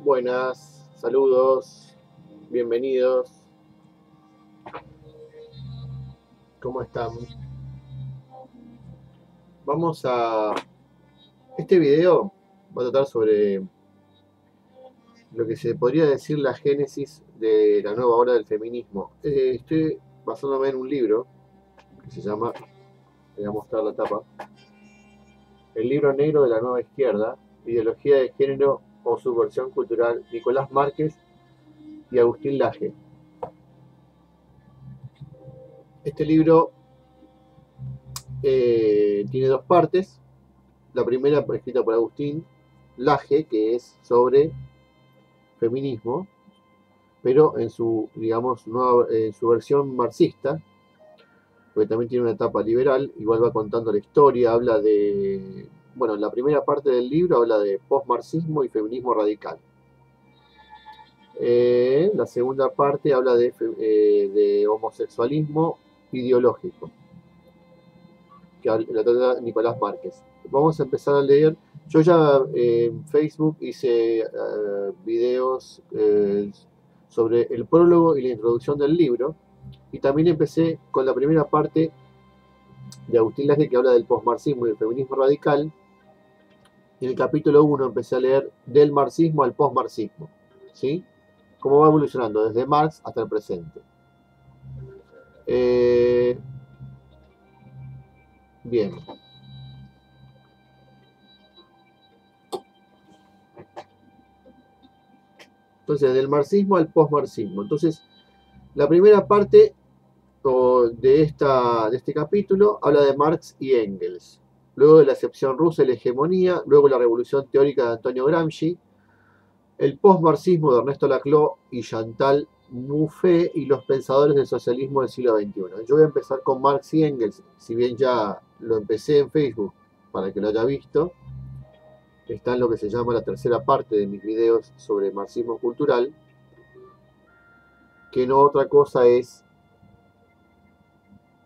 Buenas, saludos, bienvenidos. ¿Cómo están? Vamos a... Este video va a tratar sobre lo que se podría decir la génesis de la nueva ola del feminismo. Estoy basándome en un libro que se llama, voy a mostrar la tapa, El libro negro de la nueva izquierda, ideología de género o subversión cultural, Nicolás Márquez y Agustín Laje. Este libro tiene dos partes. La primera escrita por Agustín Laje, que es sobre feminismo, pero en su, digamos, en su versión marxista, porque también tiene una etapa liberal, igual va contando la historia, habla de, bueno, la primera parte del libro habla de postmarxismo y feminismo radical. La segunda parte habla de homosexualismo ideológico, que la trata Nicolás Márquez. Vamos a empezar a leer. Yo ya en Facebook hice videos sobre el prólogo y la introducción del libro, y también empecé con la primera parte de Agustín Laje, que habla del posmarxismo y el feminismo radical. Y en el capítulo 1 empecé a leer del marxismo al posmarxismo, ¿sí? Cómo va evolucionando desde Marx hasta el presente. Bien. Entonces, del marxismo al posmarxismo. Entonces, la primera parte de este capítulo habla de Marx y Engels, luego de la excepción rusa y la hegemonía, luego la revolución teórica de Antonio Gramsci, el postmarxismo de Ernesto Laclau y Chantal Mouffe y los pensadores del socialismo del siglo XXI. Yo voy a empezar con Marx y Engels, si bien ya lo empecé en Facebook para que lo haya visto. Está en lo que se llama la tercera parte de mis videos sobre marxismo cultural, que no otra cosa es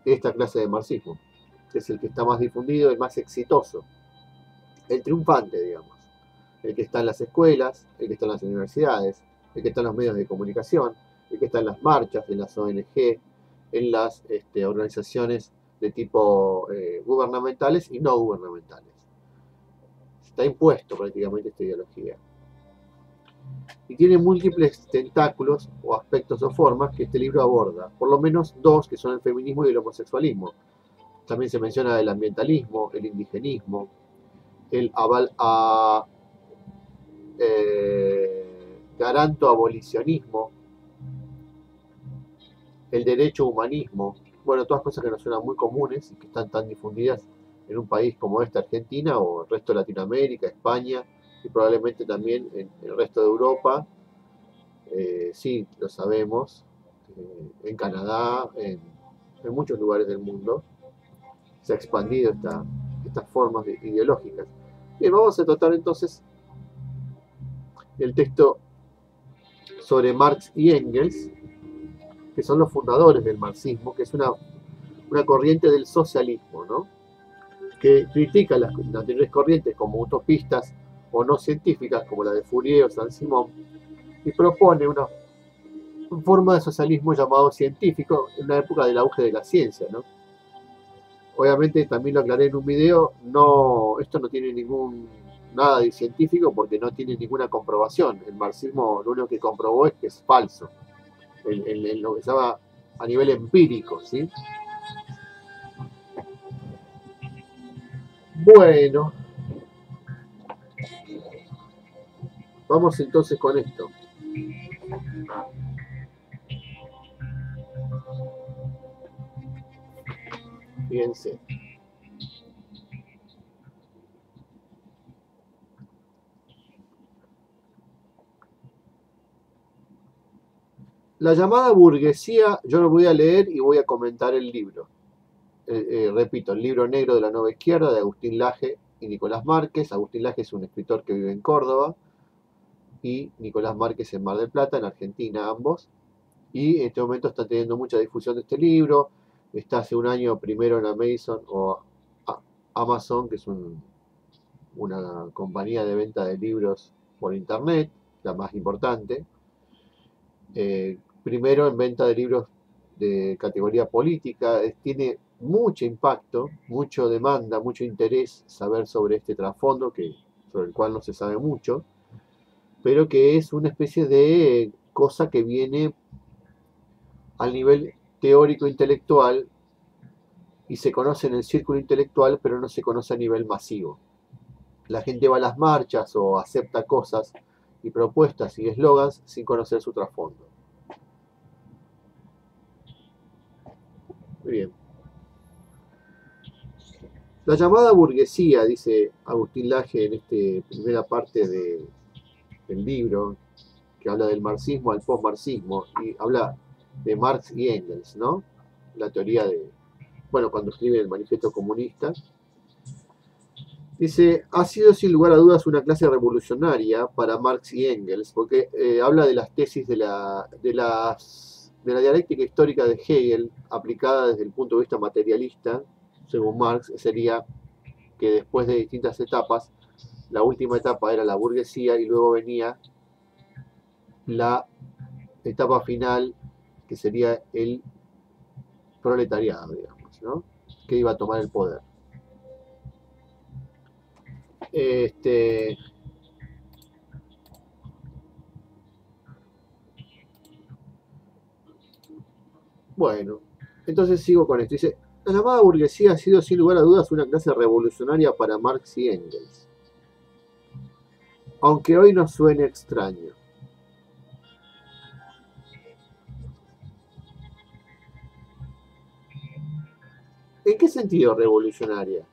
esta clase de marxismo, que es el que está más difundido, el más exitoso, el triunfante, digamos, el que está en las escuelas, el que está en las universidades, el que está en los medios de comunicación, el que está en las marchas, en las ONG, en las organizaciones de tipo gubernamentales y no gubernamentales. Está impuesto prácticamente esta ideología. Y tiene múltiples tentáculos o aspectos o formas que este libro aborda, por lo menos dos, que son el feminismo y el homosexualismo. También se menciona el ambientalismo, el indigenismo, el garanto abolicionismo, el derecho humanismo. Bueno, todas cosas que nos suenan muy comunes y que están tan difundidas en un país como esta, Argentina, o el resto de Latinoamérica, España, y probablemente también en el resto de Europa. Sí, lo sabemos, en Canadá, en muchos lugares del mundo, se ha expandido estas formas ideológicas. Bien, vamos a tratar entonces el texto sobre Marx y Engels, que son los fundadores del marxismo, que es una corriente del socialismo, ¿no? Que critica las anteriores corrientes como utopistas o no científicas, como la de Fourier o Saint-Simon, y propone una forma de socialismo llamado científico en una época del auge de la ciencia, ¿no? Obviamente también lo aclaré en un video, no, esto no tiene nada de científico porque no tiene ninguna comprobación. El marxismo lo único que comprobó es que es falso, en lo que se llama a nivel empírico, ¿sí? Bueno, vamos entonces con esto. Fíjense. La llamada burguesía, yo lo voy a leer y voy a comentar el libro. repito, el libro negro de la nueva izquierda de Agustín Laje y Nicolás Márquez. Agustín Laje es un escritor que vive en Córdoba y Nicolás Márquez en Mar del Plata, en Argentina, ambos. Y en este momento está teniendo mucha difusión de este libro. Está hace un año primero en Amazon o Amazon, que es una compañía de venta de libros por internet, la más importante. Primero en venta de libros de categoría política. Tiene mucho impacto, mucha demanda, mucho interés saber sobre este trasfondo, sobre el cual no se sabe mucho, pero que es una especie de cosa que viene al nivel teórico intelectual y se conoce en el círculo intelectual, pero no se conoce a nivel masivo. La gente va a las marchas o acepta cosas y propuestas y eslogans sin conocer su trasfondo. Muy bien. La llamada burguesía, dice Agustín Laje en esta primera parte del libro, que habla del marxismo al postmarxismo, y habla de Marx y Engels, ¿no? La teoría de, bueno, cuando escribe el manifiesto comunista. Dice, ha sido sin lugar a dudas una clase revolucionaria para Marx y Engels, porque habla de las tesis de la dialéctica histórica de Hegel, aplicada desde el punto de vista materialista, según Marx, sería que después de distintas etapas, la última etapa era la burguesía y luego venía la etapa final, que sería el proletariado, digamos, ¿no? Que iba a tomar el poder. Bueno, entonces sigo con esto. Dice, la llamada burguesía ha sido sin lugar a dudas una clase revolucionaria para Marx y Engels, aunque hoy nos suene extraño. ¿En qué sentido revolucionaria?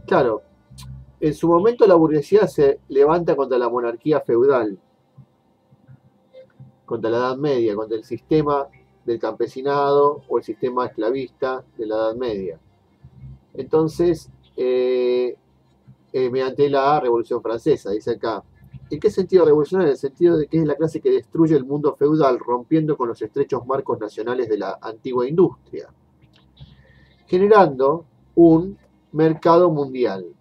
Claro, en su momento la burguesía se levanta contra la monarquía feudal, contra la Edad Media, contra el sistema del campesinado o el sistema esclavista de la Edad Media. Entonces, mediante la Revolución Francesa, dice acá. ¿En qué sentido revolucionaria? En el sentido de que es la clase que destruye el mundo feudal, rompiendo con los estrechos marcos nacionales de la antigua industria, generando un mercado mundial.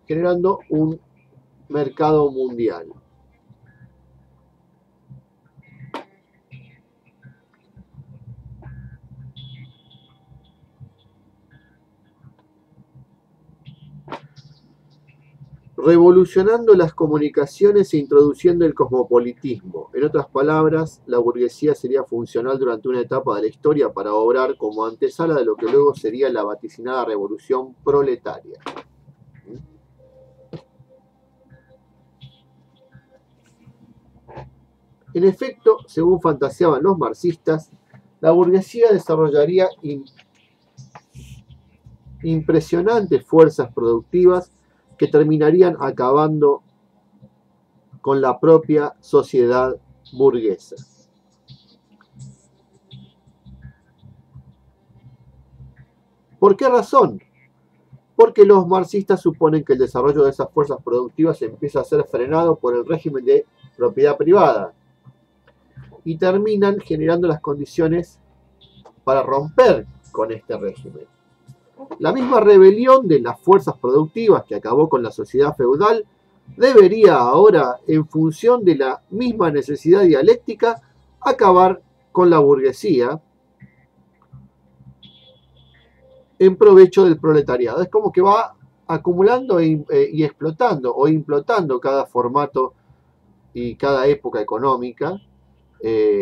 Generando un mercado mundial. Revolucionando las comunicaciones e introduciendo el cosmopolitismo. En otras palabras, la burguesía sería funcional durante una etapa de la historia para obrar como antesala de lo que luego sería la vaticinada revolución proletaria. En efecto, según fantaseaban los marxistas, la burguesía desarrollaría impresionantes fuerzas productivas que terminarían acabando con la propia sociedad burguesa. ¿Por qué razón? Porque los marxistas suponen que el desarrollo de esas fuerzas productivas empieza a ser frenado por el régimen de propiedad privada y terminan generando las condiciones para romper con este régimen. La misma rebelión de las fuerzas productivas que acabó con la sociedad feudal debería ahora, en función de la misma necesidad dialéctica, acabar con la burguesía en provecho del proletariado. Es como que va acumulando y explotando o implotando cada formato y cada época económica,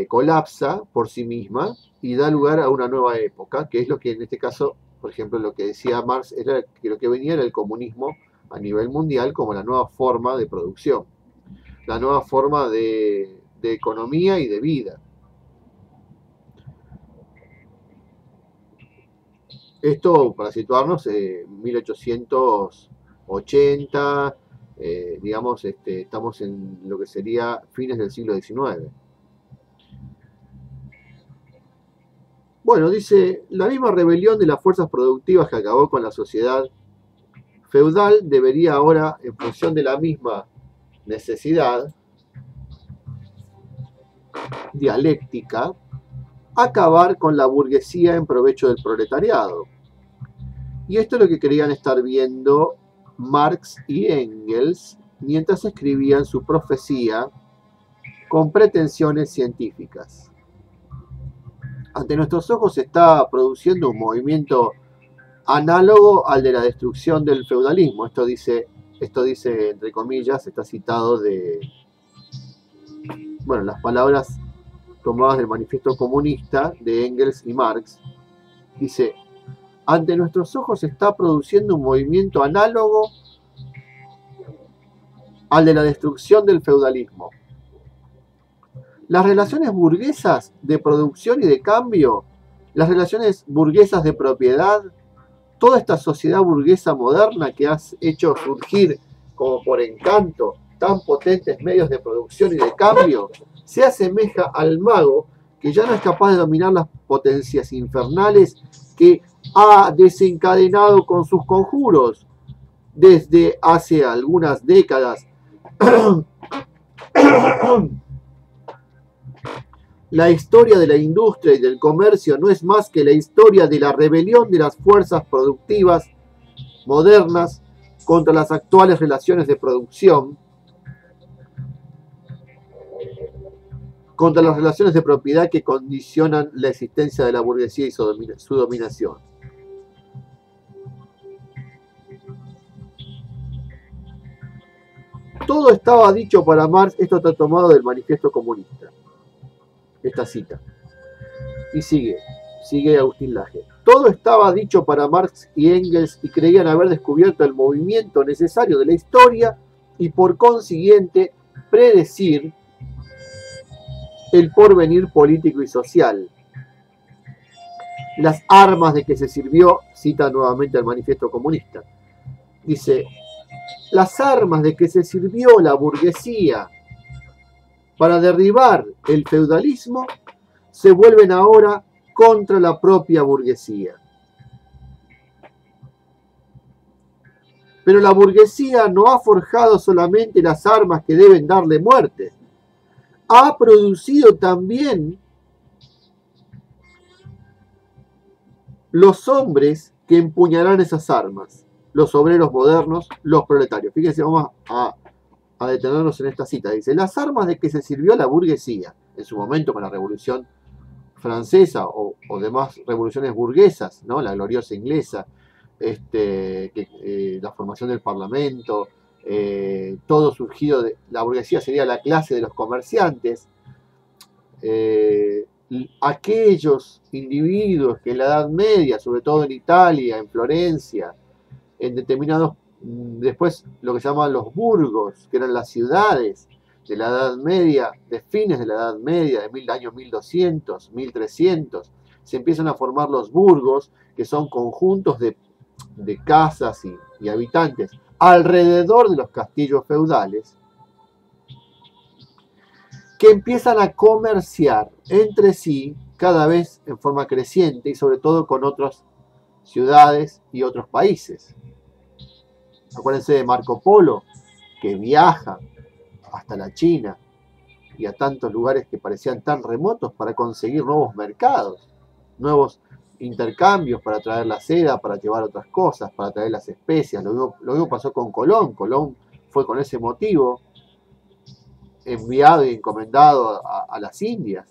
colapsa por sí misma y da lugar a una nueva época, que es lo que en este caso, por ejemplo, lo que decía Marx, era que lo que venía era el comunismo a nivel mundial como la nueva forma de producción, la nueva forma de economía y de vida. Esto para situarnos en 1800, 80, digamos, estamos en lo que sería fines del siglo XIX. Bueno, dice, la misma rebelión de las fuerzas productivas que acabó con la sociedad feudal debería ahora, en función de la misma necesidad dialéctica, acabar con la burguesía en provecho del proletariado. Y esto es lo que querían estar viendo Marx y Engels mientras escribían su profecía con pretensiones científicas. Ante nuestros ojos se está produciendo un movimiento análogo al de la destrucción del feudalismo. Esto dice entre comillas, está citado de, bueno, las palabras tomadas del manifiesto comunista de Engels y Marx. Dice, ante nuestros ojos se está produciendo un movimiento análogo al de la destrucción del feudalismo. Las relaciones burguesas de producción y de cambio, las relaciones burguesas de propiedad, toda esta sociedad burguesa moderna que has hecho surgir como por encanto tan potentes medios de producción y de cambio, se asemeja al mago que ya no es capaz de dominar las potencias infernales que ha desencadenado con sus conjuros desde hace algunas décadas. La historia de la industria y del comercio no es más que la historia de la rebelión de las fuerzas productivas modernas contra las actuales relaciones de producción, contra las relaciones de propiedad que condicionan la existencia de la burguesía y su dominación. Todo estaba dicho para Marx, esto está tomado del manifiesto comunista, esta cita. Y sigue Agustín Laje. Todo estaba dicho para Marx y Engels y creían haber descubierto el movimiento necesario de la historia y por consiguiente predecir el porvenir político y social. Las armas de que se sirvió, cita nuevamente al manifiesto comunista, dice, las armas de que se sirvió la burguesía para derribar el feudalismo se vuelven ahora contra la propia burguesía. Pero la burguesía no ha forjado solamente las armas que deben darle muerte, ha producido también los hombres que empuñarán esas armas, los obreros modernos, los proletarios. Fíjense, vamos a detenernos en esta cita. Dice, las armas de que se sirvió la burguesía, en su momento con la Revolución Francesa o demás revoluciones burguesas, ¿no? La gloriosa inglesa, la formación del Parlamento, todo surgido de la burguesía sería la clase de los comerciantes, aquellos individuos que en la Edad Media, sobre todo en Italia, en Florencia, en determinados, después lo que se llaman los burgos, que eran las ciudades de la Edad Media, de fines de la Edad Media, de años 1200, 1300, se empiezan a formar los burgos, que son conjuntos de casas y habitantes alrededor de los castillos feudales, que empiezan a comerciar entre sí cada vez en forma creciente y sobre todo con otras ciudades y otros países. Acuérdense de Marco Polo, que viaja hasta la China y a tantos lugares que parecían tan remotos para conseguir nuevos mercados, nuevos intercambios para traer la seda, para llevar otras cosas, para traer las especias. Lo mismo pasó con Colón. Colón fue con ese motivo enviado y encomendado a las Indias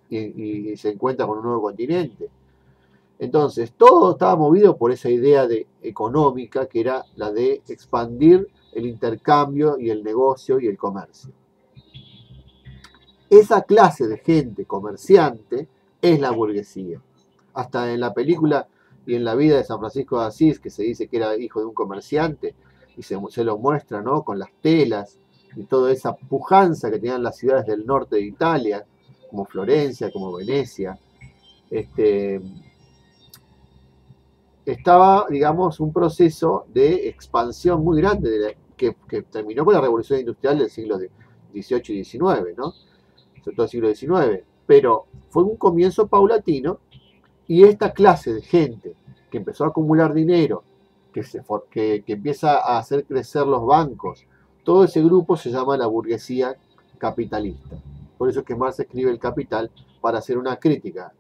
y se encuentra con un nuevo continente. Entonces, todo estaba movido por esa idea económica que era la de expandir el intercambio y el negocio y el comercio. Esa clase de gente comerciante es la burguesía. Hasta en la película y en la vida de San Francisco de Asís, que se dice que era hijo de un comerciante, y se lo muestra, ¿no?, con las telas y toda esa pujanza que tenían las ciudades del norte de Italia, como Florencia, como Venecia. estaba, digamos, un proceso de expansión muy grande que terminó con la revolución industrial del siglo XVIII y XIX, ¿no? Sobre todo el siglo XIX. Pero fue un comienzo paulatino y esta clase de gente que empezó a acumular dinero, que empieza a hacer crecer los bancos, todo ese grupo se llama la burguesía capitalista. Por eso es que Marx escribe El Capital, para hacer una crítica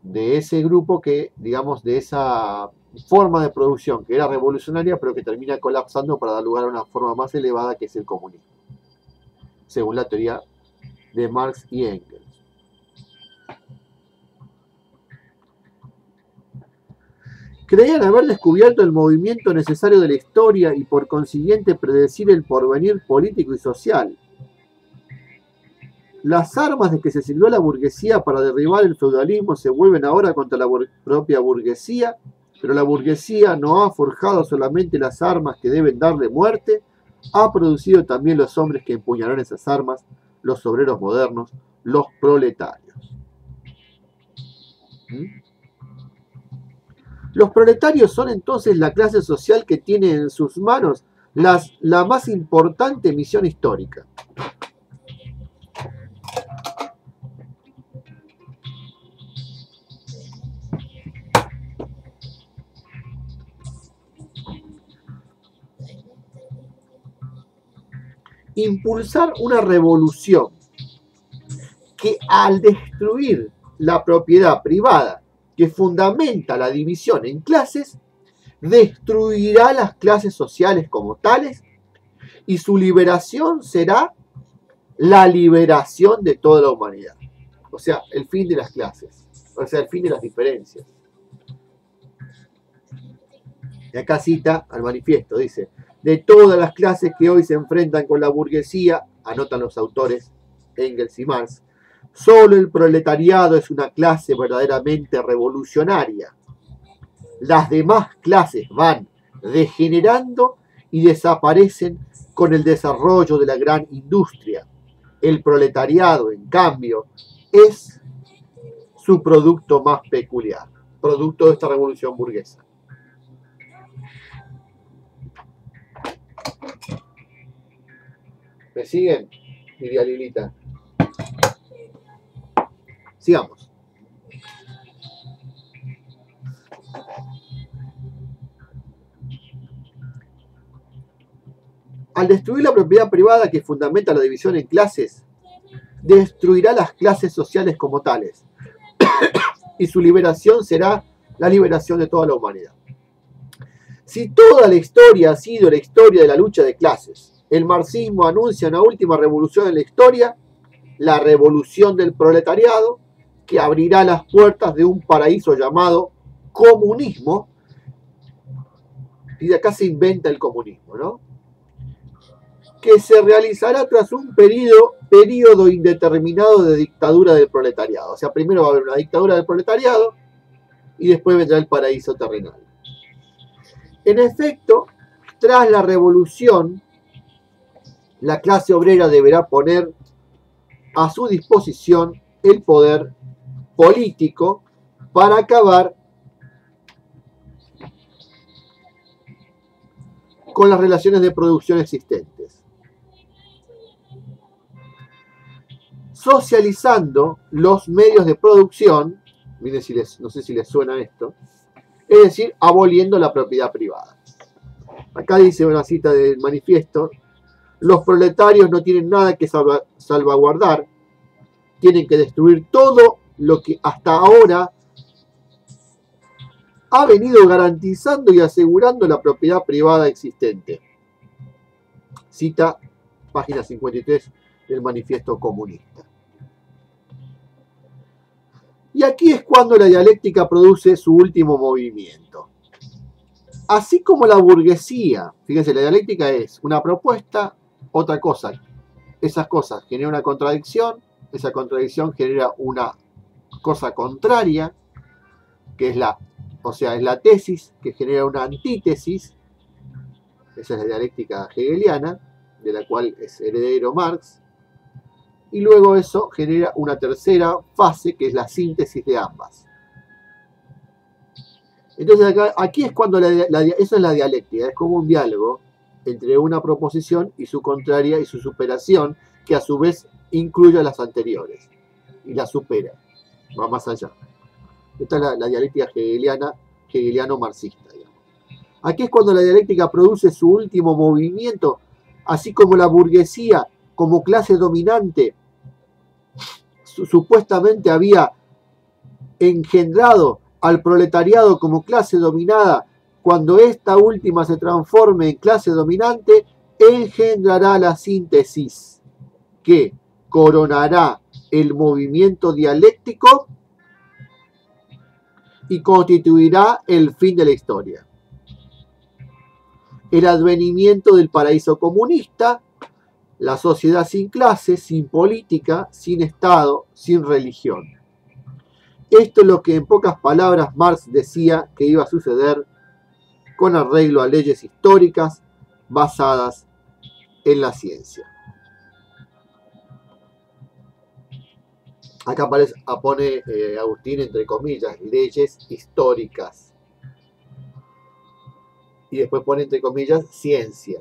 de ese grupo que, digamos, de esa forma de producción que era revolucionaria, pero que termina colapsando para dar lugar a una forma más elevada que es el comunismo, según la teoría de Marx y Engels. Creían haber descubierto el movimiento necesario de la historia y por consiguiente predecir el porvenir político y social. Las armas de que se sirvió la burguesía para derribar el feudalismo se vuelven ahora contra la propia burguesía, pero la burguesía no ha forjado solamente las armas que deben darle muerte, ha producido también los hombres que empuñarán esas armas, los obreros modernos, los proletarios. Los proletarios son entonces la clase social que tiene en sus manos la más importante misión histórica. Impulsar una revolución que al destruir la propiedad privada que fundamenta la división en clases, destruirá las clases sociales como tales y su liberación será la liberación de toda la humanidad. O sea, el fin de las clases, o sea, el fin de las diferencias. Y acá cita al manifiesto, dice: de todas las clases que hoy se enfrentan con la burguesía, anotan los autores Engels y Marx, solo el proletariado es una clase verdaderamente revolucionaria. Las demás clases van degenerando y desaparecen con el desarrollo de la gran industria. El proletariado, en cambio, es su producto más peculiar, producto de esta revolución burguesa. ¿Me siguen? Diría Lilita. Sigamos. Al destruir la propiedad privada que fundamenta la división en clases, destruirá las clases sociales como tales, y su liberación será la liberación de toda la humanidad. Si toda la historia ha sido la historia de la lucha de clases, el marxismo anuncia una última revolución en la historia, la revolución del proletariado, que abrirá las puertas de un paraíso llamado comunismo, y de acá se inventa el comunismo, ¿no? Que se realizará tras un periodo indeterminado de dictadura del proletariado. O sea, primero va a haber una dictadura del proletariado y después vendrá el paraíso terrenal. En efecto, tras la revolución, la clase obrera deberá poner a su disposición el poder político para acabar con las relaciones de producción existentes, socializando los medios de producción, miren no sé si les suena esto, es decir, aboliendo la propiedad privada. Acá dice una cita del manifiesto: los proletarios no tienen nada que salvaguardar, tienen que destruir todo lo que hasta ahora ha venido garantizando y asegurando la propiedad privada existente. Cita página 53 del manifiesto comunista. Y aquí es cuando la dialéctica produce su último movimiento. Así como la burguesía, fíjense, la dialéctica es una propuesta, otra cosa. Esas cosas generan una contradicción, esa contradicción genera una cosa contraria, que es la tesis, que genera una antítesis. Esa es la dialéctica hegeliana, de la cual es heredero Marx. Y luego eso genera una tercera fase, que es la síntesis de ambas. Entonces aquí es cuando eso es la dialéctica, es como un diálogo entre una proposición y su contraria y su superación, que a su vez incluye a las anteriores y la supera, va más allá. Esta es la dialéctica hegeliano-marxista. Digamos. Aquí es cuando la dialéctica produce su último movimiento, así como la burguesía como clase dominante supuestamente había engendrado al proletariado como clase dominada. Cuando esta última se transforme en clase dominante, engendrará la síntesis que coronará el movimiento dialéctico y constituirá el fin de la historia. El advenimiento del paraíso comunista, la sociedad sin clase, sin política, sin Estado, sin religión. Esto es lo que en pocas palabras Marx decía que iba a suceder con arreglo a leyes históricas basadas en la ciencia. Acá pone Agustín entre comillas, leyes históricas. Y después pone entre comillas, ciencia.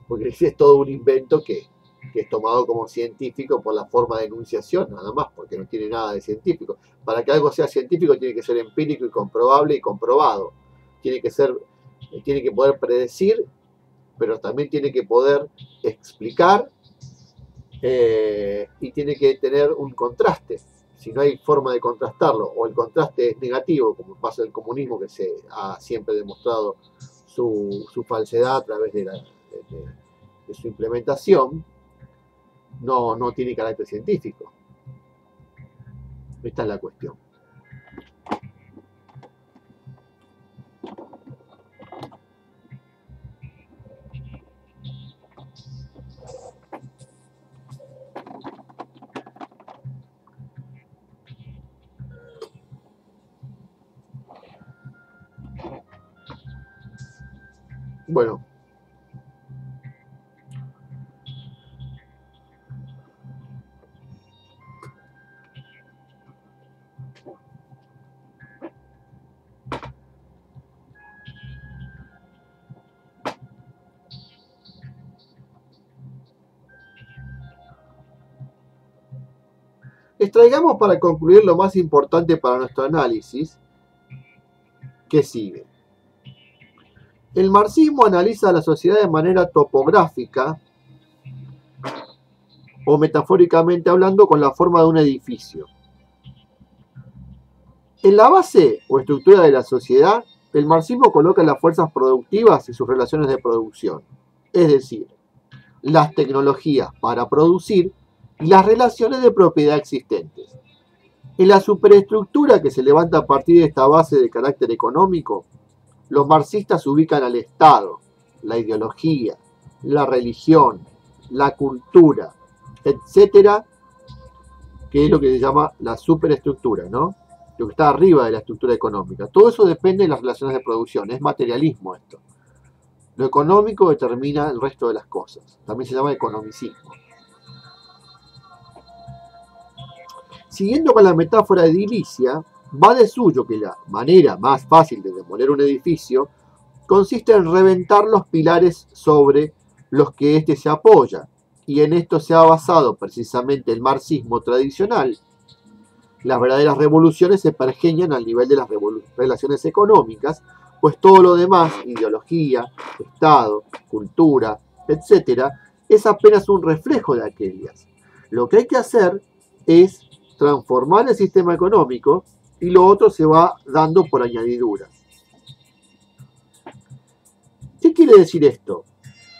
Porque es todo un invento que es tomado como científico por la forma de enunciación, nada más, porque no tiene nada de científico. Para que algo sea científico tiene que ser empírico y comprobable y comprobado. Tiene que poder predecir, pero también tiene que poder explicar y tiene que tener un contraste. Si no hay forma de contrastarlo, o el contraste es negativo, como pasa en el comunismo, que se ha siempre demostrado su falsedad a través de su implementación, no tiene carácter científico. Esta es la cuestión. Bueno, extraigamos para concluir lo más importante para nuestro análisis que sigue. El marxismo analiza la sociedad de manera topográfica o metafóricamente hablando con la forma de un edificio. En la base o estructura de la sociedad, el marxismo coloca las fuerzas productivas y sus relaciones de producción, es decir, las tecnologías para producir y las relaciones de propiedad existentes. En la superestructura que se levanta a partir de esta base de carácter económico, los marxistas ubican al Estado, la ideología, la religión, la cultura, etcétera, que es lo que se llama la superestructura, ¿no? Lo que está arriba de la estructura económica. Todo eso depende de las relaciones de producción, es materialismo esto. Lo económico determina el resto de las cosas, también se llama economicismo. Siguiendo con la metáfora edilicia, va de suyo que la manera más fácil de demoler un edificio consiste en reventar los pilares sobre los que éste se apoya, y en esto se ha basado precisamente el marxismo tradicional. Las verdaderas revoluciones se pergeñan al nivel de las relaciones económicas, pues todo lo demás, ideología, Estado, cultura, etc., es apenas un reflejo de aquellas. Lo que hay que hacer es transformar el sistema económico y lo otro se va dando por añadiduras. ¿Qué quiere decir esto?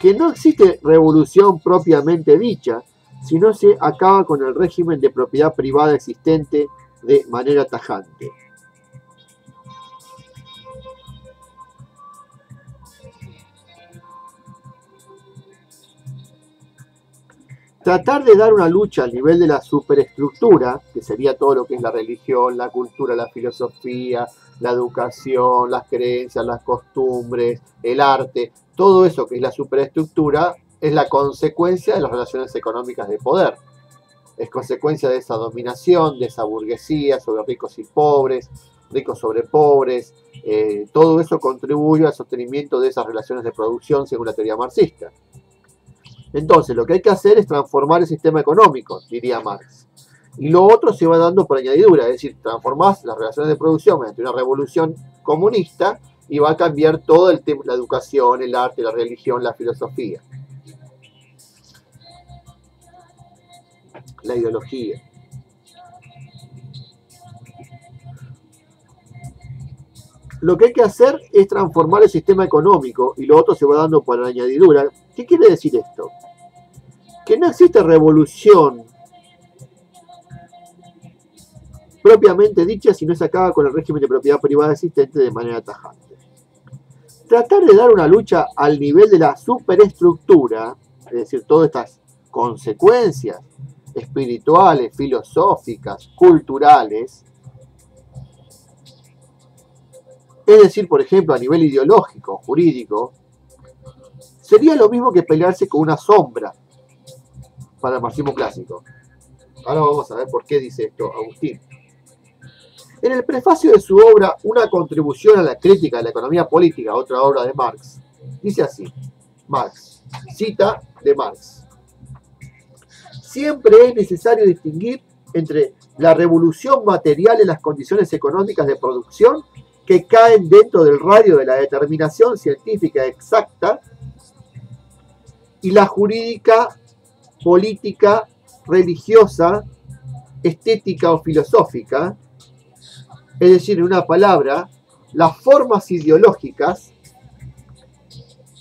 Que no existe revolución propiamente dicha, sino se acaba con el régimen de propiedad privada existente de manera tajante. Tratar de dar una lucha al nivel de la superestructura, que sería todo lo que es la religión, la cultura, la filosofía, la educación, las creencias, las costumbres, el arte, todo eso que es la superestructura, es la consecuencia de las relaciones económicas de poder. Es consecuencia de esa dominación, de esa burguesía sobre ricos y pobres, ricos sobre pobres, todo eso contribuye al sostenimiento de esas relaciones de producción según la teoría marxista. Entonces, lo que hay que hacer es transformar el sistema económico, diría Marx. Y lo otro se va dando por añadidura, es decir, transformás las relaciones de producción mediante una revolución comunista y va a cambiar todo el tema, la educación, el arte, la religión, la filosofía, la ideología. Lo que hay que hacer es transformar el sistema económico y lo otro se va dando por añadidura. ¿Qué quiere decir esto? Que no existe revolución propiamente dicha si no se acaba con el régimen de propiedad privada existente de manera tajante. Tratar de dar una lucha al nivel de la superestructura, es decir, todas estas consecuencias espirituales, filosóficas, culturales, es decir, por ejemplo, a nivel ideológico, jurídico, sería lo mismo que pelearse con una sombra para el marxismo clásico. Ahora vamos a ver por qué dice esto Agustín. En el prefacio de su obra Una contribución a la crítica de la economía política, otra obra de Marx, dice así, Marx, cita de Marx: siempre es necesario distinguir entre la revolución material en las condiciones económicas de producción que caen dentro del radio de la determinación científica exacta y la jurídica, política, religiosa, estética o filosófica, es decir, en una palabra, las formas ideológicas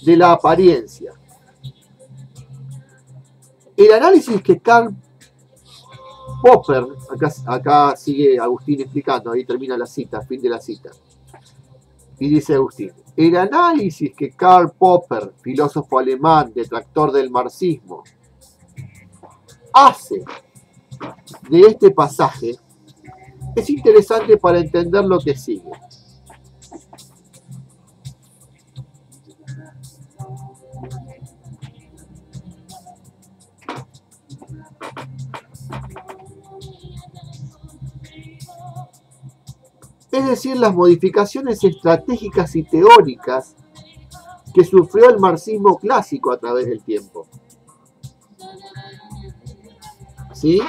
de la apariencia. El análisis que Karl Popper, acá sigue Agustín explicando, ahí termina la cita, fin de la cita, y dice Agustín: el análisis que Karl Popper, filósofo alemán, detractor del marxismo, hace de este pasaje es interesante para entender lo que sigue. Es decir, las modificaciones estratégicas y teóricas que sufrió el marxismo clásico a través del tiempo. ¿Sí?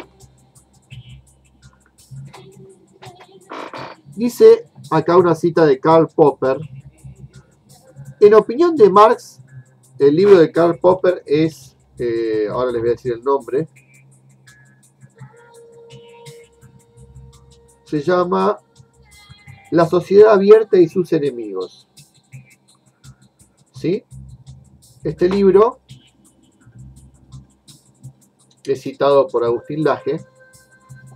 Dice acá una cita de Karl Popper. En opinión de Marx, el libro de Karl Popper es, ahora les voy a decir el nombre, se llama La sociedad abierta y sus enemigos. ¿Sí? Este libro es citado por Agustín Laje.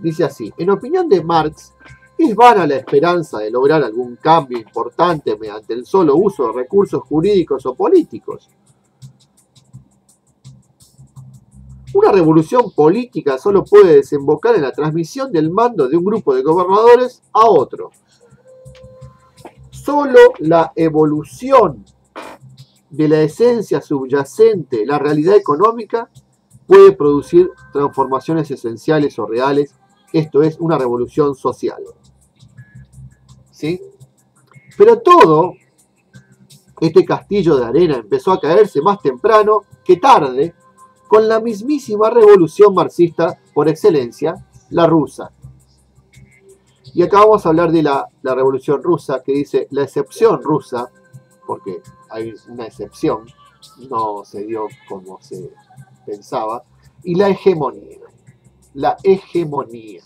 Dice así: en opinión de Marx, es vana la esperanza de lograr algún cambio importante mediante el solo uso de recursos jurídicos o políticos. Una revolución política solo puede desembocar en la transmisión del mando de un grupo de gobernadores a otro. Solo la evolución de la esencia subyacente, la realidad económica, puede producir transformaciones esenciales o reales. Esto es una revolución social. ¿Sí? Pero todo este castillo de arena empezó a caerse más temprano que tarde con la mismísima revolución marxista por excelencia, la rusa. Y acá vamos a hablar de la revolución rusa, que dice la excepción rusa, porque hay una excepción, no se dio como se pensaba, y la hegemonía. La hegemonía.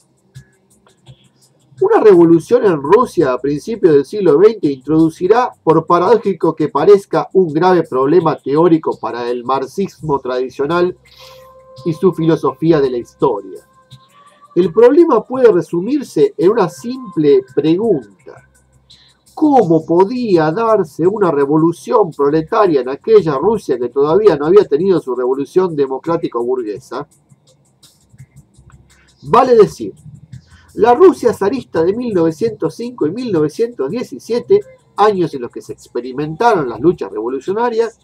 Una revolución en Rusia a principios del siglo XX introducirá, por paradójico que parezca, un grave problema teórico para el marxismo tradicional y su filosofía de la historia. El problema puede resumirse en una simple pregunta: ¿cómo podía darse una revolución proletaria en aquella Rusia que todavía no había tenido su revolución democrático-burguesa? Vale decir, la Rusia zarista de 1905 y 1917, años en los que se experimentaron las luchas revolucionarias,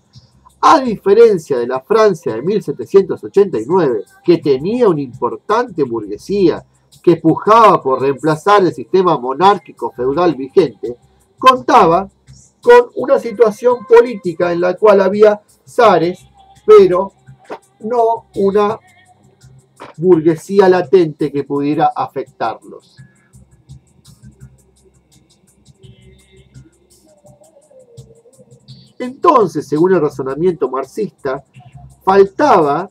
a diferencia de la Francia de 1789, que tenía una importante burguesía que pujaba por reemplazar el sistema monárquico feudal vigente, contaba con una situación política en la cual había zares, pero no una burguesía latente que pudiera afectarlos. Entonces, según el razonamiento marxista, faltaba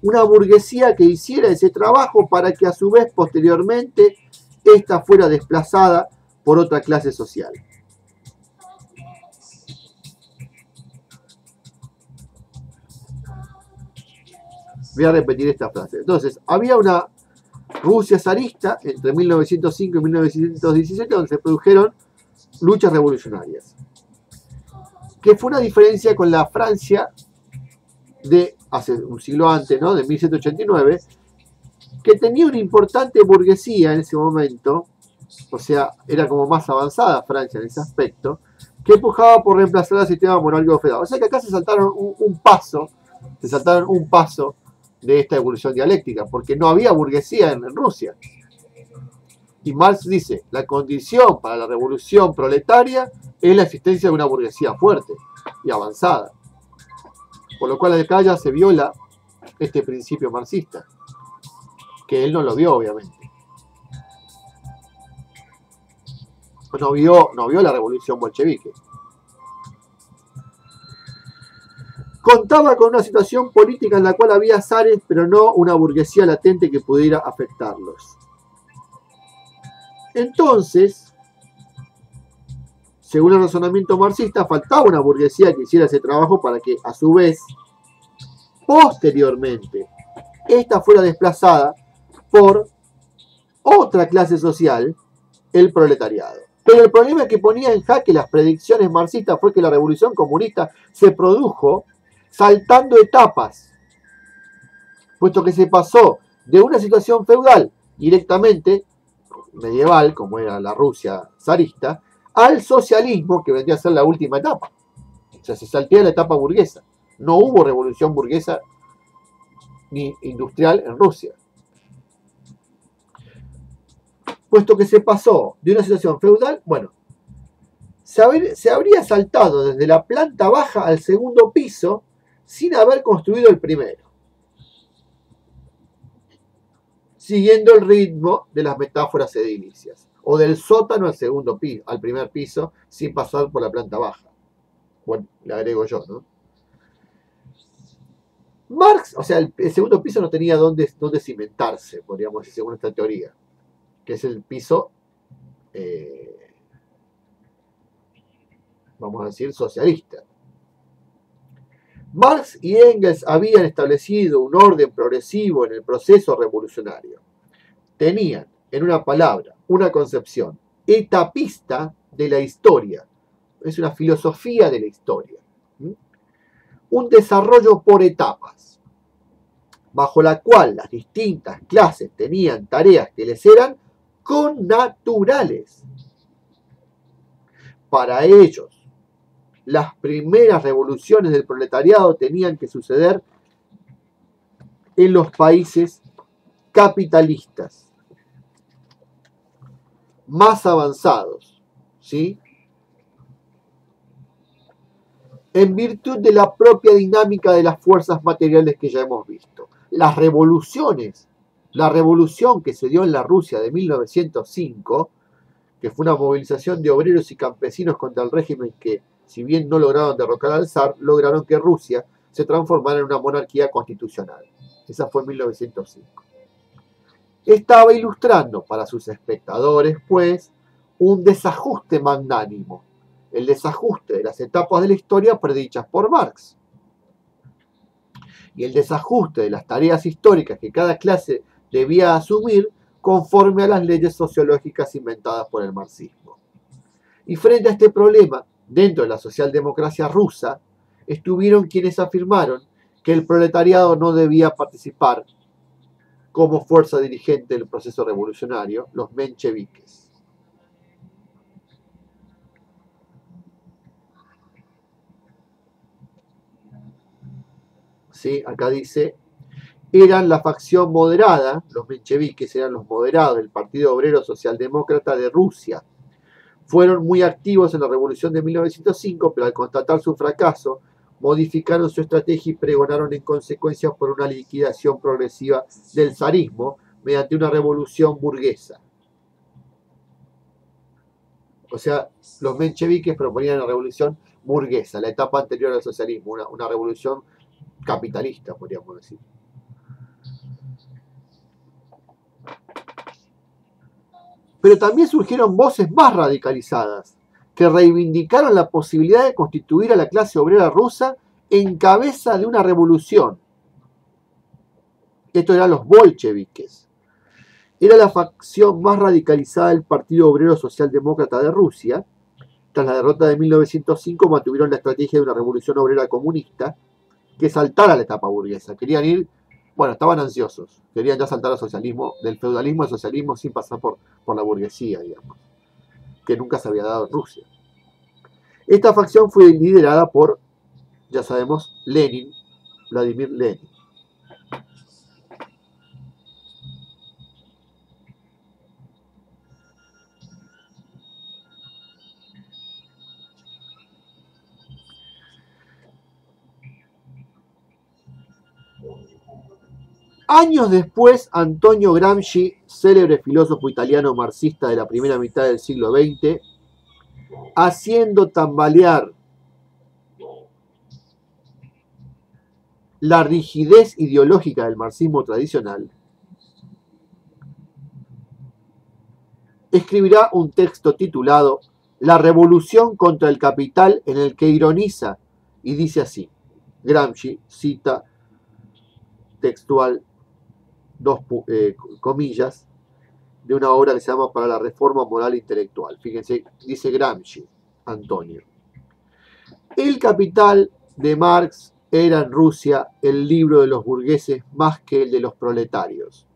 una burguesía que hiciera ese trabajo para que a su vez posteriormente ésta fuera desplazada por otra clase social. Voy a repetir esta frase. Entonces, había una Rusia zarista entre 1905 y 1917 donde se produjeron luchas revolucionarias, que fue una diferencia con la Francia de hace un siglo antes, ¿no? De 1789, que tenía una importante burguesía en ese momento, o sea, era como más avanzada Francia en ese aspecto, que empujaba por reemplazar el sistema monárquico feudal. O sea que acá se saltaron un paso de esta evolución dialéctica, porque no había burguesía en Rusia. Y Marx dice, la condición para la revolución proletaria es la existencia de una burguesía fuerte y avanzada. Por lo cual acá ya se viola este principio marxista, que él no lo vio, obviamente. No vio la revolución bolchevique. Contaba con una situación política en la cual había zares, pero no una burguesía latente que pudiera afectarlos. Entonces, según el razonamiento marxista, faltaba una burguesía que hiciera ese trabajo para que, a su vez, posteriormente, esta fuera desplazada por otra clase social, el proletariado. Pero el problema que ponía en jaque las predicciones marxistas fue que la revolución comunista se produjo saltando etapas, puesto que se pasó de una situación feudal directamente medieval, como era la Rusia zarista, al socialismo, que vendría a ser la última etapa. O sea, se saltea la etapa burguesa. No hubo revolución burguesa ni industrial en Rusia. Puesto que se pasó de una situación feudal, bueno, se habría saltado desde la planta baja al segundo piso sin haber construido el primero, siguiendo el ritmo de las metáforas edilicias, o del sótano al segundo piso, al primer piso, sin pasar por la planta baja. Bueno, le agrego yo, ¿no? Marx, o sea, el segundo piso no tenía dónde cimentarse, podríamos decir, según esta teoría, que es el piso, vamos a decir, socialista. Marx y Engels habían establecido un orden progresivo en el proceso revolucionario. Tenían, en una palabra, una concepción etapista de la historia. Es una filosofía de la historia. Un desarrollo por etapas, bajo la cual las distintas clases tenían tareas que les eran connaturales. Para ellos, las primeras revoluciones del proletariado tenían que suceder en los países capitalistas más avanzados, ¿sí? En virtud de la propia dinámica de las fuerzas materiales que ya hemos visto. Las revoluciones, la revolución que se dio en la Rusia de 1905, que fue una movilización de obreros y campesinos contra el régimen que, si bien no lograron derrocar al zar, lograron que Rusia se transformara en una monarquía constitucional. Esa fue en 1905. Estaba ilustrando para sus espectadores, pues, un desajuste magnánimo, el desajuste de las etapas de la historia predichas por Marx, y el desajuste de las tareas históricas que cada clase debía asumir conforme a las leyes sociológicas inventadas por el marxismo. Y frente a este problema, dentro de la socialdemocracia rusa, estuvieron quienes afirmaron que el proletariado no debía participar como fuerza dirigente del proceso revolucionario, los mencheviques. ¿Sí? Acá dice, eran la facción moderada, los mencheviques eran los moderados del Partido Obrero Socialdemócrata de Rusia. Fueron muy activos en la revolución de 1905, pero al constatar su fracaso, modificaron su estrategia y pregonaron en consecuencia por una liquidación progresiva del zarismo mediante una revolución burguesa. O sea, los mencheviques proponían la revolución burguesa, la etapa anterior al socialismo, una revolución capitalista, podríamos decir. Pero también surgieron voces más radicalizadas, que reivindicaron la posibilidad de constituir a la clase obrera rusa en cabeza de una revolución. Estos eran los bolcheviques. Era la facción más radicalizada del Partido Obrero Socialdemócrata de Rusia. Tras la derrota de 1905 mantuvieron la estrategia de una revolución obrera comunista que saltara a la etapa burguesa. Querían ir, bueno, estaban ansiosos, querían ya saltar al socialismo, del feudalismo al socialismo sin pasar por la burguesía, digamos, que nunca se había dado en Rusia. Esta facción fue liderada por, ya sabemos, Lenin, Vladimir Lenin. Años después, Antonio Gramsci, célebre filósofo italiano marxista de la primera mitad del siglo XX, haciendo tambalear la rigidez ideológica del marxismo tradicional, escribirá un texto titulado La revolución contra el capital, en el que ironiza y dice así. Gramsci cita textual, comillas, de una obra que se llama Para la reforma moral e intelectual. Fíjense, dice Gramsci, Antonio. El Capital de Marx era en Rusia el libro de los burgueses más que el de los proletarios.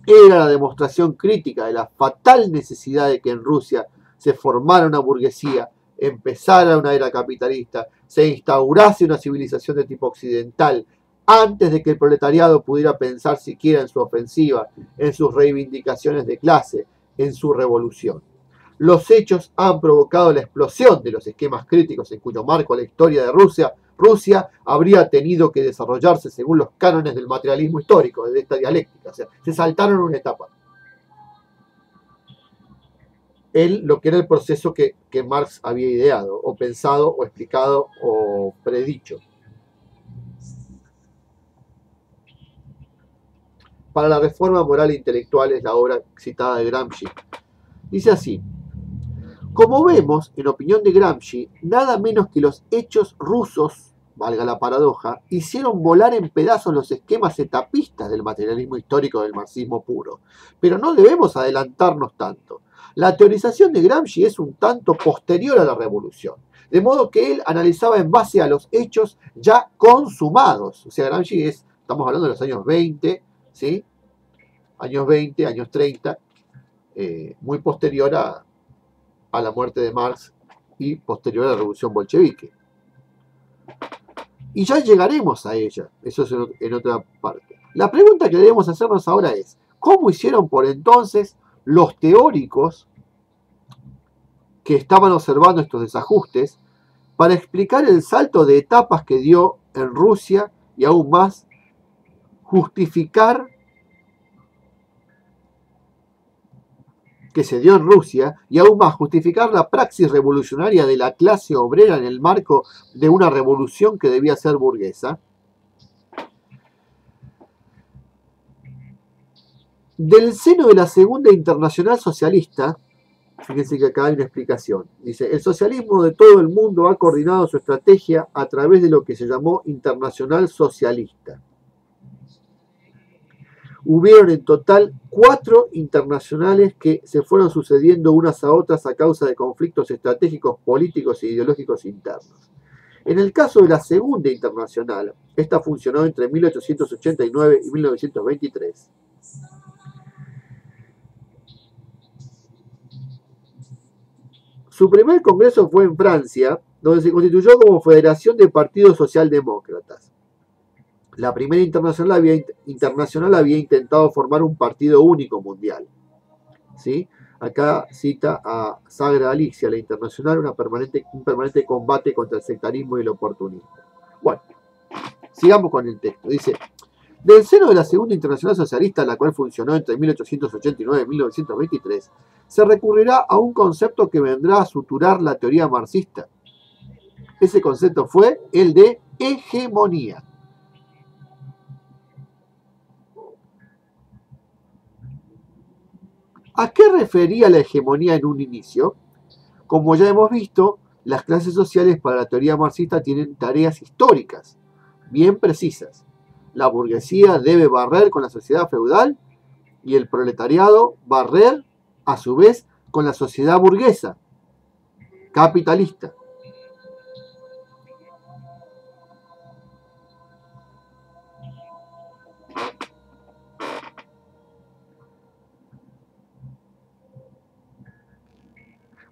Era la demostración crítica de la fatal necesidad de que en Rusia se formara una burguesía, empezara una era capitalista, se instaurase una civilización de tipo occidental, antes de que el proletariado pudiera pensar siquiera en su ofensiva, en sus reivindicaciones de clase, en su revolución. Los hechos han provocado la explosión de los esquemas críticos en cuyo marco la historia de Rusia habría tenido que desarrollarse según los cánones del materialismo histórico, de esta dialéctica. O sea, se saltaron una etapa. Lo que era el proceso que Marx había ideado, o pensado, o explicado, o predicho. Para la reforma moral e intelectual es la obra citada de Gramsci. Dice así: como vemos, en opinión de Gramsci, nada menos que los hechos rusos, valga la paradoja, hicieron volar en pedazos los esquemas etapistas del materialismo histórico del marxismo puro. Pero no debemos adelantarnos tanto. La teorización de Gramsci es un tanto posterior a la revolución, de modo que él analizaba en base a los hechos ya consumados. O sea, Gramsci estamos hablando de los años 20, ¿sí? Años 20, años 30, muy posterior a la muerte de Marx y posterior a la revolución bolchevique. Y ya llegaremos a ella, eso es en otra parte. La pregunta que debemos hacernos ahora es, ¿cómo hicieron por entonces los teóricos que estaban observando estos desajustes para explicar el salto de etapas que dio en Rusia y aún más justificar que se dio en Rusia y aún más justificar la praxis revolucionaria de la clase obrera en el marco de una revolución que debía ser burguesa? Del seno de la Segunda Internacional Socialista, fíjense que acá hay una explicación. Dice, el socialismo de todo el mundo ha coordinado su estrategia a través de lo que se llamó Internacional Socialista. Hubieron en total 4 internacionales que se fueron sucediendo unas a otras a causa de conflictos estratégicos, políticos e ideológicos internos. En el caso de la Segunda Internacional, esta funcionó entre 1889 y 1923. Su primer congreso fue en Francia, donde se constituyó como Federación de Partidos Socialdemócratas. La primera internacional había intentado formar un partido único mundial. ¿Sí? Acá cita a Sagra Alicia, la internacional, un permanente combate contra el sectarismo y el oportunismo. Bueno, sigamos con el texto. Dice, del seno de la Segunda Internacional Socialista, la cual funcionó entre 1889 y 1923, se recurrirá a un concepto que vendrá a suturar la teoría marxista. Ese concepto fue el de hegemonía. ¿A qué refería la hegemonía en un inicio? Como ya hemos visto, las clases sociales para la teoría marxista tienen tareas históricas, bien precisas. La burguesía debe barrer con la sociedad feudal y el proletariado barrer, a su vez, con la sociedad burguesa, capitalista.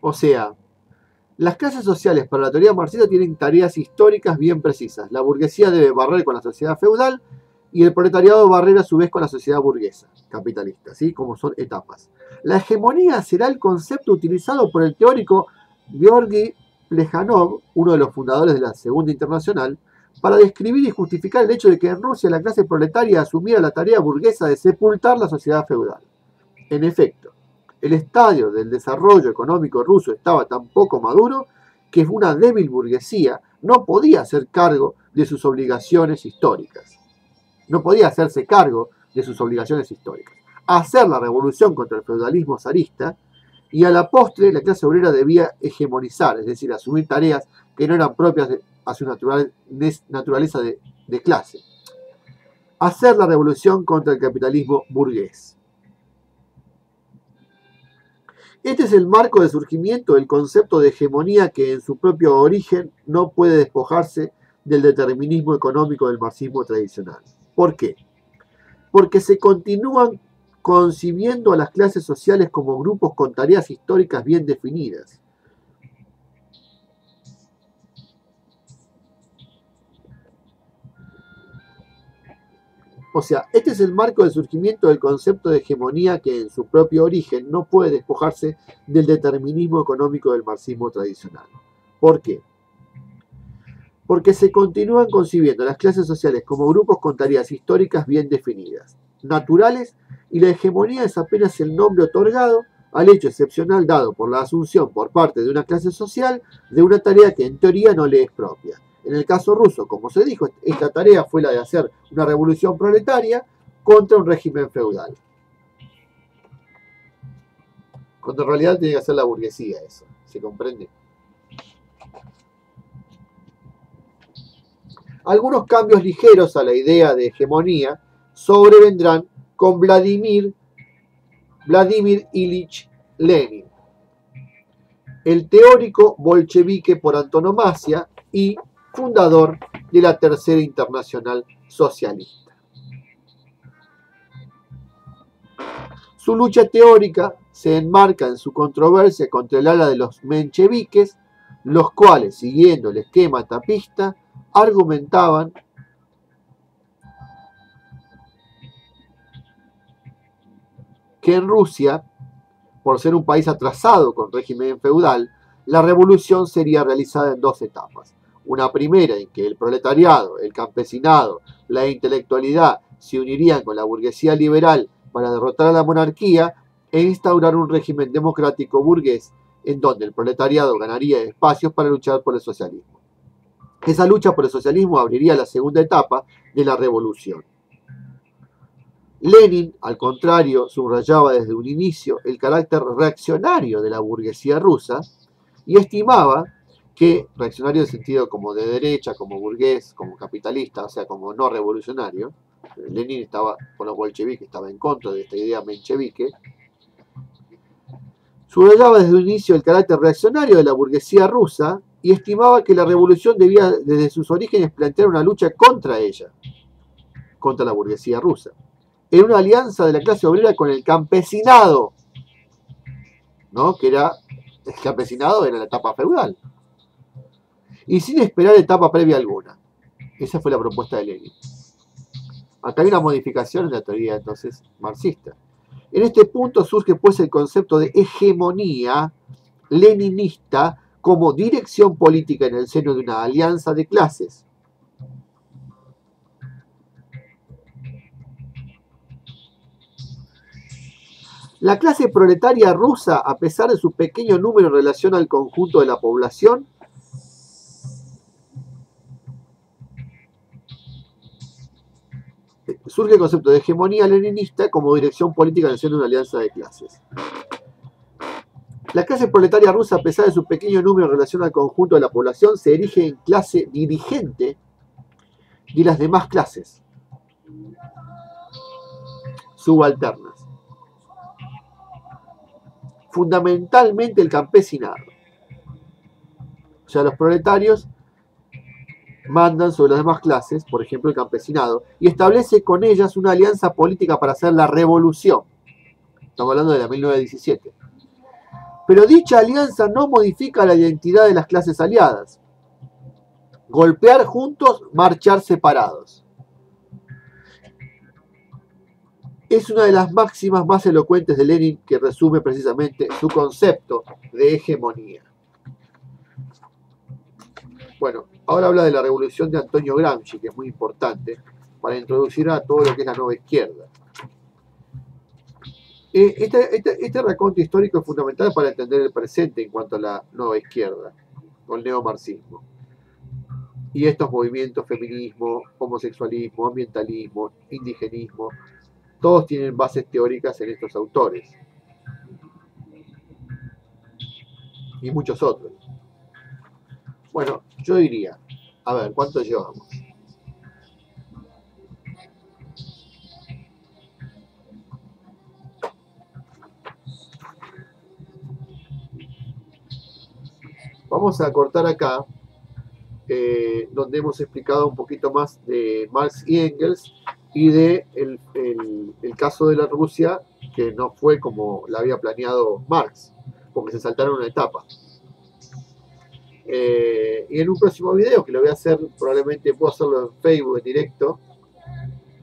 O sea, las clases sociales para la teoría marxista tienen tareas históricas bien precisas. La burguesía debe barrer con la sociedad feudal y el proletariado barrer a su vez con la sociedad burguesa, capitalista, ¿sí? Como son etapas. La hegemonía será el concepto utilizado por el teórico Georgi Plejánov, uno de los fundadores de la Segunda Internacional, para describir y justificar el hecho de que en Rusia la clase proletaria asumiera la tarea burguesa de sepultar la sociedad feudal. En efecto, el estadio del desarrollo económico ruso estaba tan poco maduro que una débil burguesía no podía hacer cargo de sus obligaciones históricas. No podía hacerse cargo de sus obligaciones históricas. Hacer la revolución contra el feudalismo zarista y a la postre la clase obrera debía hegemonizar, es decir, asumir tareas que no eran propias a su naturaleza de clase. Hacer la revolución contra el capitalismo burgués. Este es el marco de surgimiento del concepto de hegemonía que en su propio origen no puede despojarse del determinismo económico del marxismo tradicional. ¿Por qué? Porque se continúan concibiendo a las clases sociales como grupos con tareas históricas bien definidas. O sea, este es el marco de surgimiento del concepto de hegemonía que en su propio origen no puede despojarse del determinismo económico del marxismo tradicional. ¿Por qué? Porque se continúan concibiendo las clases sociales como grupos con tareas históricas bien definidas, naturales, y la hegemonía es apenas el nombre otorgado al hecho excepcional dado por la asunción por parte de una clase social de una tarea que en teoría no le es propia. En el caso ruso, como se dijo, esta tarea fue la de hacer una revolución proletaria contra un régimen feudal. Cuando en realidad tiene que hacer la burguesía eso, ¿se comprende? Algunos cambios ligeros a la idea de hegemonía sobrevendrán con Vladimir Ilich Lenin, el teórico bolchevique por antonomasia y fundador de la Tercera Internacional Socialista. Su lucha teórica se enmarca en su controversia contra el ala de los mencheviques, los cuales, siguiendo el esquema etapista, argumentaban que en Rusia, por ser un país atrasado con régimen feudal, la revolución sería realizada en dos etapas. Una primera en que el proletariado, el campesinado, la intelectualidad se unirían con la burguesía liberal para derrotar a la monarquía e instaurar un régimen democrático burgués en donde el proletariado ganaría espacios para luchar por el socialismo. Esa lucha por el socialismo abriría la segunda etapa de la revolución. Lenin, al contrario, subrayaba desde un inicio el carácter reaccionario de la burguesía rusa y estimaba que, reaccionario en sentido como de derecha, como burgués, como capitalista, o sea, como no revolucionario, Lenin estaba con los bolcheviques, estaba en contra de esta idea menchevique, subrayaba desde un inicio el carácter reaccionario de la burguesía rusa y estimaba que la revolución debía desde sus orígenes plantear una lucha contra ella, contra la burguesía rusa, en una alianza de la clase obrera con el campesinado, ¿no? Que era, el campesinado era la etapa feudal, y sin esperar etapa previa alguna. Esa fue la propuesta de Lenin. Acá hay una modificación en la teoría entonces marxista. En este punto surge pues el concepto de hegemonía leninista como dirección política en el seno de una alianza de clases. La clase proletaria rusa, a pesar de su pequeño número en relación al conjunto de la población, surge el concepto de hegemonía leninista como dirección política en el seno de una alianza de clases. La clase proletaria rusa, a pesar de su pequeño número en relación al conjunto de la población, se erige en clase dirigente de las demás clases subalternas, fundamentalmente el campesinado. O sea, los proletarios mandan sobre las demás clases, por ejemplo el campesinado, y establece con ellas una alianza política para hacer la revolución. Estamos hablando de la 1917. Pero dicha alianza no modifica la identidad de las clases aliadas. Golpear juntos, marchar separados. Es una de las máximas más elocuentes de Lenin que resume precisamente su concepto de hegemonía. Bueno, ahora habla de la revolución de Antonio Gramsci, que es muy importante para introducir a todo lo que es la nueva izquierda. Este raconto histórico es fundamental para entender el presente en cuanto a la nueva izquierda, o el neomarxismo. Y estos movimientos, feminismo, homosexualismo, ambientalismo, indigenismo, todos tienen bases teóricas en estos autores. Y muchos otros. Bueno, yo diría, a ver, ¿cuánto llevamos? Vamos a cortar acá, donde hemos explicado un poquito más de Marx y Engels y de el caso de la Rusia, que no fue como la había planeado Marx, porque se saltaron una etapa. Y en un próximo video, que lo voy a hacer, probablemente puedo hacerlo en Facebook en directo.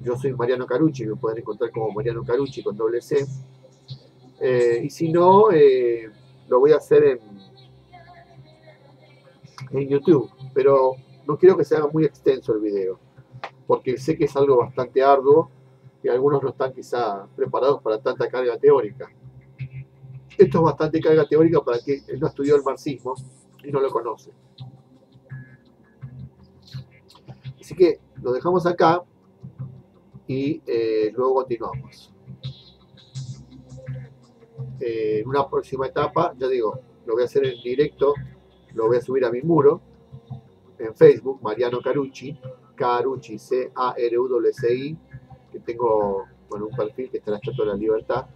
Yo soy Mariano Carucci, me pueden encontrar como Mariano Carucci con doble C. Y si no, lo voy a hacer en YouTube, pero no quiero que se haga muy extenso el video, porque sé que es algo bastante arduo y algunos no están quizá preparados para tanta carga teórica. Esto es bastante carga teórica para quien no estudió el marxismo y no lo conoce. Así que lo dejamos acá y luego continuamos. En una próxima etapa, ya digo, lo voy a hacer en directo, lo voy a subir a mi muro en Facebook, Mariano Carucci, Carucci, C-A-R-U-C-I, que tengo, bueno, un perfil que está en la Estatua de la Libertad,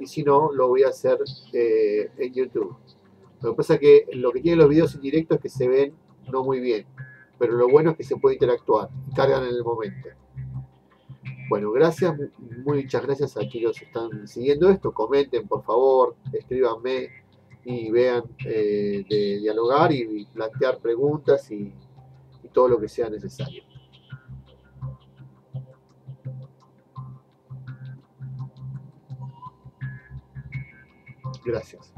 y si no, lo voy a hacer en YouTube. Lo que pasa es que lo que tienen los videos en directo es que se ven no muy bien, pero lo bueno es que se puede interactuar, cargan en el momento. Bueno, gracias, muchas gracias a quienes están siguiendo esto, comenten por favor, escríbanme y vean de dialogar y plantear preguntas y todo lo que sea necesario. Gracias.